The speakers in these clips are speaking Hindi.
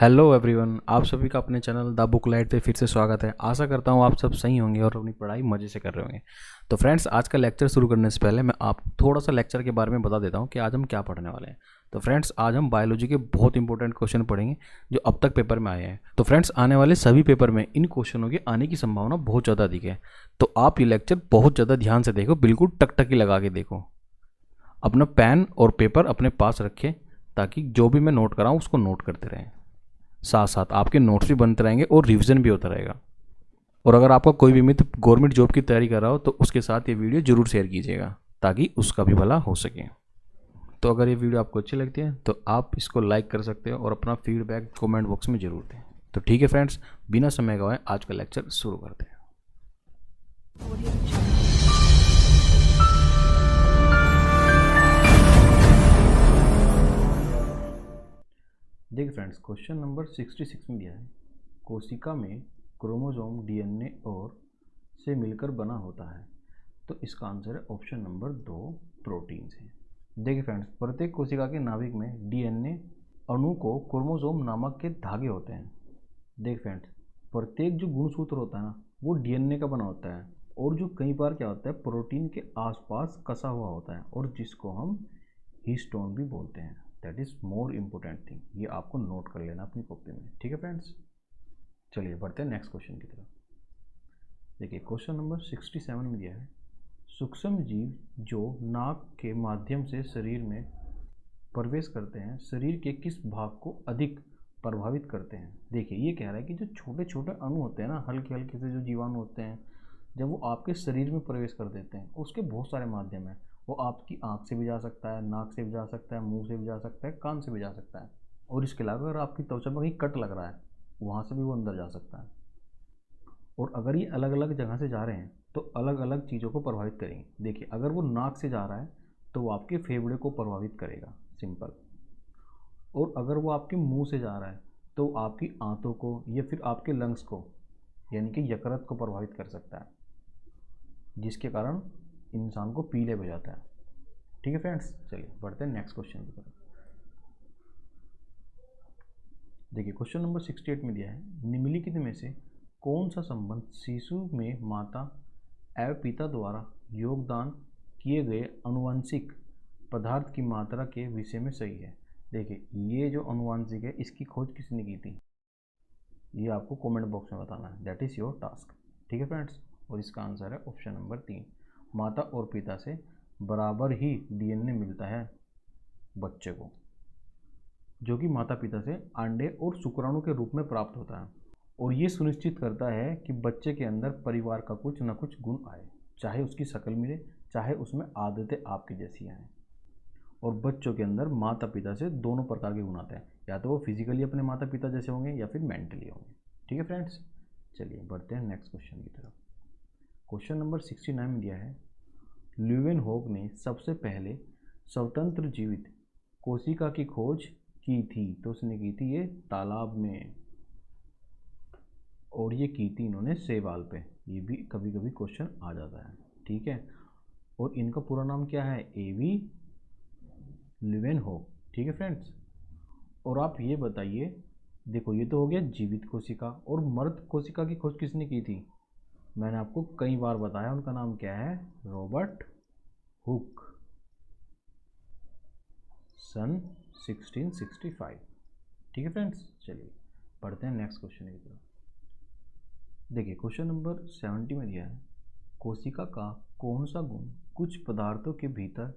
हेलो एवरीवन, आप सभी का अपने चैनल द बुक लाइट पे फिर से स्वागत है। आशा करता हूँ आप सब सही होंगे और अपनी पढ़ाई मज़े से कर रहे होंगे। तो फ्रेंड्स, आज का लेक्चर शुरू करने से पहले मैं आप थोड़ा सा लेक्चर के बारे में बता देता हूँ कि आज हम क्या पढ़ने वाले हैं। तो फ्रेंड्स, आज हम बायोलॉजी के बहुत इंपॉर्टेंट क्वेश्चन पढ़ेंगे जो अब तक पेपर में आए हैं। तो फ्रेंड्स, आने वाले सभी पेपर में इन क्वेश्चनों के आने की संभावना बहुत ज़्यादा अधिक है। तो आप ये लेक्चर बहुत ज़्यादा ध्यान से देखो, बिल्कुल टकटकी लगा के देखो। अपना पेन और पेपर अपने पास रखें ताकि जो भी मैं नोट कराऊँ उसको नोट करते रहें। साथ साथ आपके नोट्स भी बनते रहेंगे और रिवीजन भी होता रहेगा। और अगर आपका कोई भी मित्र गवर्नमेंट जॉब की तैयारी कर रहा हो तो उसके साथ ये वीडियो जरूर शेयर कीजिएगा ताकि उसका भी भला हो सके। तो अगर ये वीडियो आपको अच्छी लगती है तो आप इसको लाइक कर सकते हो और अपना फीडबैक कमेंट बॉक्स में जरूर दें। तो ठीक है फ्रेंड्स, बिना समय गवाए आज का लेक्चर शुरू करते हैं। देखिए फ्रेंड्स, क्वेश्चन नंबर 66 में दिया है, कोशिका में क्रोमोसोम डीएनए और से मिलकर बना होता है। तो इसका आंसर है ऑप्शन नंबर 2, प्रोटीन से। देखिए फ्रेंड्स, प्रत्येक कोशिका के नाभिक में डीएनए अणु को क्रोमोसोम नामक के धागे होते हैं। देख फ्रेंड्स, प्रत्येक जो गुणसूत्र होता है ना वो डीएनए का बना होता है, और जो कई बार क्या होता है प्रोटीन के आसपास कसा हुआ होता है, और जिसको हम हिस्टोन भी बोलते हैं। That is more important thing. ये आपको नोट कर लेना अपनी कॉपी में, ठीक है फ्रेंड्स। चलिए बढ़ते हैं नेक्स्ट क्वेश्चन की तरफ। देखिए क्वेश्चन नंबर 67 में दिया है, सूक्ष्म जीव जो नाक के माध्यम से शरीर में प्रवेश करते हैं शरीर के किस भाग को अधिक प्रभावित करते हैं। देखिए ये कह रहा है कि जो छोटे छोटे अणु होते हैं ना, हल्के हल्के से जो जीवाणु होते हैं, जब वो आपके शरीर में प्रवेश कर देते हैं उसके बहुत सारे माध्यम हैं। वो आपकी आँख से भी जा सकता है, नाक से भी जा सकता है, मुंह से भी जा सकता है, कान से भी जा सकता है, और इसके अलावा अगर आपकी त्वचा में कहीं कट लग रहा है वहाँ से भी वो अंदर जा सकता है। और अगर ये अलग अलग जगह से जा रहे हैं तो अलग अलग चीज़ों को प्रभावित करेंगे। देखिए अगर वो नाक से जा रहा है तो वो आपके फेफड़े को प्रभावित करेगा, सिंपल। और अगर वो आपके मुंह से जा रहा है तो आपकी आंतों को या फिर आपके लंग्स को यानी कि यकृत को प्रभावित कर सकता है, जिसके कारण इंसान को पीले हो जाता है। ठीक है फ्रेंड्स, चलिए बढ़ते हैं नेक्स्ट क्वेश्चन की तरफ। देखिए क्वेश्चन नंबर 68 में दिया है, निम्नलिखित में से कौन सा संबंध शिशु में माता एवं पिता द्वारा योगदान किए गए आनुवंशिक पदार्थ की मात्रा के विषय में सही है। देखिए ये जो आनुवंशिक है इसकी खोज किसने की थी, ये आपको कमेंट बॉक्स में बताना है। दैट इज़ योर टास्क, ठीक है फ्रेंड्स। और इसका आंसर है ऑप्शन नंबर 3, माता और पिता से बराबर ही डीएनए मिलता है बच्चे को, जो कि माता पिता से अंडे और शुक्राणु के रूप में प्राप्त होता है। और ये सुनिश्चित करता है कि बच्चे के अंदर परिवार का कुछ न कुछ गुण आए, चाहे उसकी शक्ल मिले, चाहे उसमें आदतें आपकी जैसी आएँ। और बच्चों के अंदर माता पिता से दोनों प्रकार के गुण आते हैं, या तो वो फिजिकली अपने माता पिता जैसे होंगे या फिर मेंटली होंगे। ठीक है फ्रेंड्स, चलिए बढ़ते हैं नेक्स्ट क्वेश्चन की तरफ। क्वेश्चन नंबर 69 में दिया है, ल्यूवेनहोक ने सबसे पहले स्वतंत्र जीवित कोशिका की खोज की थी। तो उसने की थी ये तालाब में, और ये की थी इन्होंने शैवाल पे। ये भी कभी कभी क्वेश्चन आ जाता है, ठीक है। और इनका पूरा नाम क्या है, एवी ल्यूवेनहोक, ठीक है फ्रेंड्स। और आप ये बताइए, देखो ये तो हो गया जीवित कोशिका, और मृत कोशिका की खोज किसने की थी। मैंने आपको कई बार बताया उनका नाम क्या है, रॉबर्ट हुक, सन 1665। ठीक है फ्रेंड्स, चलिए पढ़ते हैं नेक्स्ट क्वेश्चन की तरफ। देखिए क्वेश्चन नंबर 70 में दिया है, कोशिका का कौन सा गुण कुछ पदार्थों के भीतर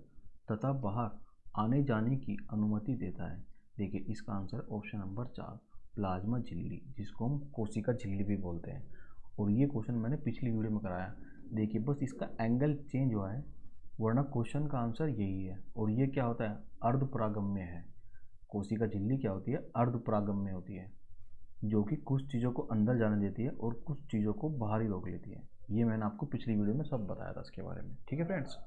तथा बाहर आने जाने की अनुमति देता है। देखिए इसका आंसर ऑप्शन नंबर 4, प्लाज्मा झिल्ली, जिसको हम कोशिका झिल्ली भी बोलते हैं। और ये क्वेश्चन मैंने पिछली वीडियो में कराया। देखिए बस इसका एंगल चेंज हुआ है, वरना क्वेश्चन का आंसर यही है। और ये क्या होता है, अर्धपरागम्य है। कोशिका झिल्ली क्या होती है, अर्धपरागम्य होती है, जो कि कुछ चीज़ों को अंदर जाने देती है और कुछ चीज़ों को बाहर ही रोक लेती है। ये मैंने आपको पिछली वीडियो में सब बताया था इसके बारे में, ठीक है फ्रेंड्स।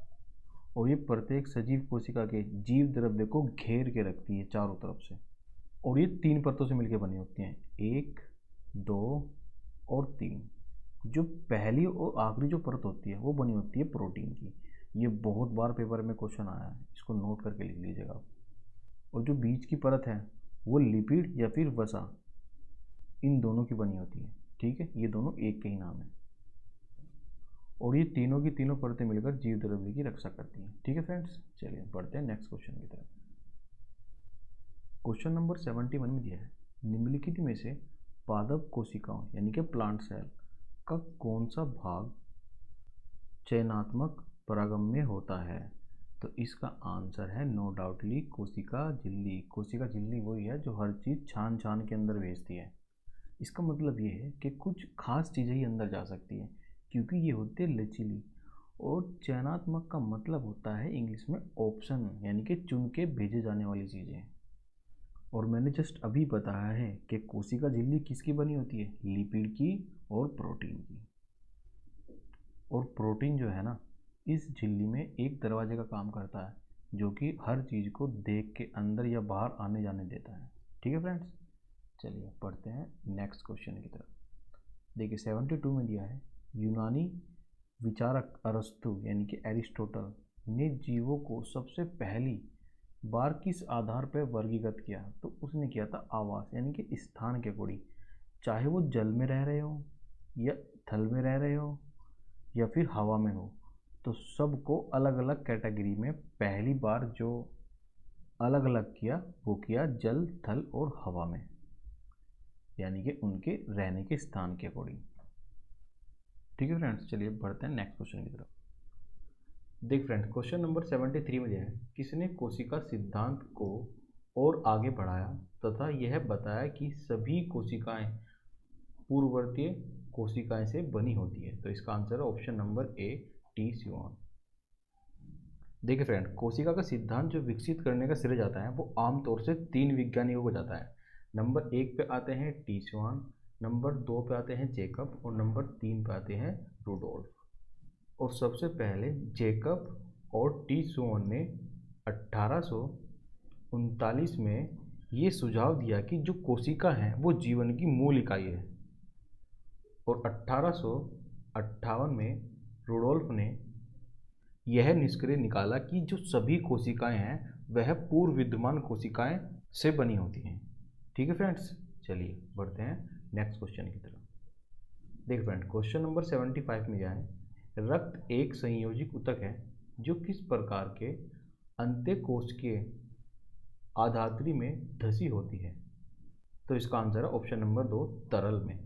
और ये प्रत्येक सजीव कोशिका के जीव द्रव्य को घेर के रखती है चारों तरफ से। और ये 3 परतों से मिलकर बनी होती हैं, 1, 2 और 3। जो पहली और आखिरी जो परत होती है वो बनी होती है प्रोटीन की। ये बहुत बार पेपर में क्वेश्चन आया है, इसको नोट करके लिख लीजिएगा। और जो बीच की परत है वो लिपिड या फिर वसा इन दोनों की बनी होती है। ठीक है, ये दोनों एक के ही नाम है और ये तीनों की तीनों परतें मिलकर जीव द्रव्य की रक्षा करती हैं। ठीक है फ्रेंड्स, चलिए बढ़ते हैं नेक्स्ट क्वेश्चन की तरफ। क्वेश्चन नंबर 71 में दिया है, निम्नलिखित में से पादप कोशिकाओं यानी कि प्लांट सेल का कौन सा भाग चयनात्मक परागम्य होता है? तो इसका आंसर है नो डाउटली कोशिका झिल्ली। कोशिका झिल्ली वही है जो हर चीज़ छान छान के अंदर भेजती है। इसका मतलब ये है कि कुछ खास चीज़ें ही अंदर जा सकती हैं क्योंकि ये होती है लचीली। और चयनात्मक का मतलब होता है इंग्लिश में ऑप्शन, यानी कि चुन के भेजे जाने वाली चीज़ें। और मैंने जस्ट अभी बताया है कि कोशिका झिल्ली किसकी बनी होती है? लिपिड की और प्रोटीन की। और प्रोटीन जो है ना, इस झिल्ली में एक दरवाजे का काम करता है जो कि हर चीज़ को देख के अंदर या बाहर आने जाने देता है। ठीक है फ्रेंड्स, चलिए पढ़ते हैं नेक्स्ट क्वेश्चन की तरफ। देखिए 72 में दिया है, यूनानी विचारक अरस्तु यानी कि एरिस्टोटल ने जीवों को सबसे पहली बार किस आधार पर वर्गीकृत किया? तो उसने किया था आवास यानी कि स्थान के अकॉर्डिंग, चाहे वो जल में रह रहे हो या थल में रह रहे हो या फिर हवा में हो, तो सबको अलग अलग कैटेगरी में पहली बार जो अलग अलग किया वो किया जल, थल और हवा में, यानी कि उनके रहने के स्थान के अकॉर्डिंग। ठीक है फ्रेंड्स, चलिए बढ़ते हैं नेक्स्ट क्वेश्चन की तरफ। देख फ्रेंड्स, क्वेश्चन नंबर 73 में दिया है, किसने कोशिका सिद्धांत को और आगे बढ़ाया तथा यह बताया कि सभी कोशिकाएं पूर्ववर्तीय कोशिकाएं से बनी होती है? तो इसका आंसर है ऑप्शन नंबर ए, टी स्यूआन। देखिए फ्रेंड, कोशिका का सिद्धांत जो विकसित करने का श्रेय जाता है वो आमतौर से 3 वैज्ञानिकों को जाता है। नंबर 1 पे आते हैं टी स्यूआन, नंबर 2 पे आते हैं जेकब और नंबर 3 पे आते हैं रुडोल्फ। और सबसे पहले जेकब और टी स्यूआन ने 1839 में ये सुझाव दिया कि जो कोशिका है वो जीवन की मूल इकाई है। और 1858 में रुडोल्फ ने यह निष्कर्ष निकाला कि जो सभी कोशिकाएं हैं वह पूर्व विद्यमान कोशिकाएं से बनी होती हैं। ठीक है फ्रेंड्स, चलिए बढ़ते हैं नेक्स्ट क्वेश्चन की तरफ। देखिए फ्रेंड, क्वेश्चन नंबर 75 में यह है, रक्त एक संयोजिक ऊतक है जो किस प्रकार के अंत्यकोश के आधात्री में धसी होती है? तो इसका आंसर है ऑप्शन नंबर 2, तरल में।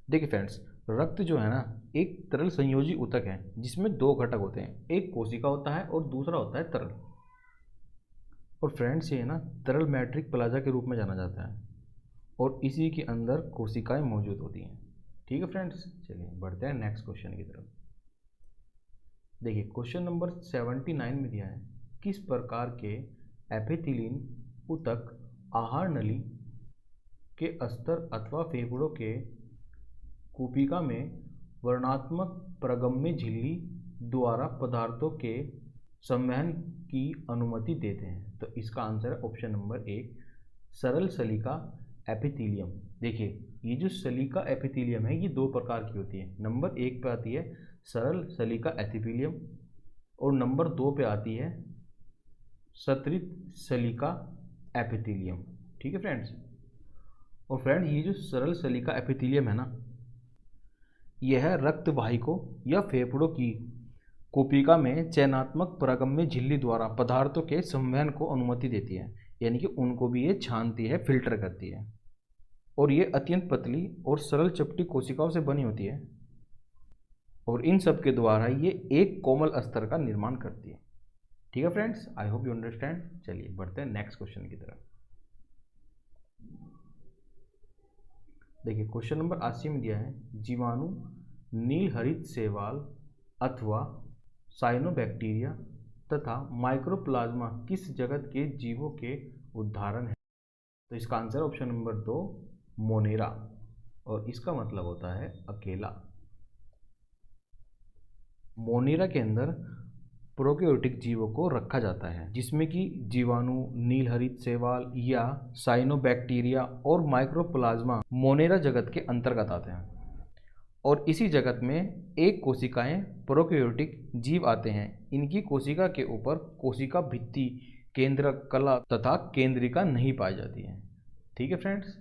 देखिए फ्रेंड्स, रक्त जो है ना एक तरल संयोजी ऊतक है जिसमें 2 घटक होते हैं, एक कोशिका होता है और दूसरा होता है तरल। और फ्रेंड्स ये ना तरल मैट्रिक प्लाजा के रूप में जाना जाता है और इसी के अंदर कोशिकाएं मौजूद होती हैं। ठीक है फ्रेंड्स, चलिए बढ़ते हैं नेक्स्ट क्वेश्चन की तरफ। देखिए क्वेश्चन नंबर 79 में दिया है, किस प्रकार के एपिथेलियन ऊतक आहार नली के अस्तर अथवा फेफड़ों के कूपिका में वर्णात्मक प्रगम्य झिल्ली द्वारा पदार्थों के संवहन की अनुमति देते हैं? तो इसका आंसर है ऑप्शन नंबर 1, सरल सलिका एपिथेलियम। देखिए ये जो सलिका एपिथेलियम है ये 2 प्रकार की होती है। नंबर 1 पे आती है सरल सलिका एपिथेलियम और नंबर 2 पे आती है सत्रित सलिका एपिथेलियम। ठीक है फ्रेंड्स, और फ्रेंड ये जो सरल सलिका एपिथेलियम है ना, यह रक्त वाहिकों या फेफड़ों की कोशिका में चयनात्मक परागम्य झिल्ली द्वारा पदार्थों के संवहन को अनुमति देती है, यानी कि उनको भी ये छानती है, फिल्टर करती है। और ये अत्यंत पतली और सरल चपटी कोशिकाओं से बनी होती है और इन सब के द्वारा ये एक कोमल अस्तर का निर्माण करती है। ठीक है friends, I hope you understand. चलिए बढ़ते हैं नेक्स्ट क्वेश्चन की तरफ। देखिए क्वेश्चन नंबर 80 में दिया है, जीवाणु नीलहरित शैवाल अथवा साइनोबैक्टीरिया तथा माइक्रोप्लाज्मा किस जगत के जीवों के उदाहरण हैं? तो इसका आंसर ऑप्शन नंबर 2, मोनेरा, और इसका मतलब होता है अकेला। मोनेरा के अंदर प्रोकैरियोटिक जीवों को रखा जाता है जिसमें कि जीवाणु नीलहरित शैवाल या साइनोबैक्टीरिया और माइक्रोप्लाज्मा मोनेरा जगत के अंतर्गत आते हैं। और इसी जगत में एक कोशिकाएं प्रोकैरियोटिक जीव आते हैं। इनकी कोशिका के ऊपर कोशिका भित्ति, केंद्रक कला तथा केंद्रिका नहीं पाई जाती है। ठीक है फ्रेंड्स,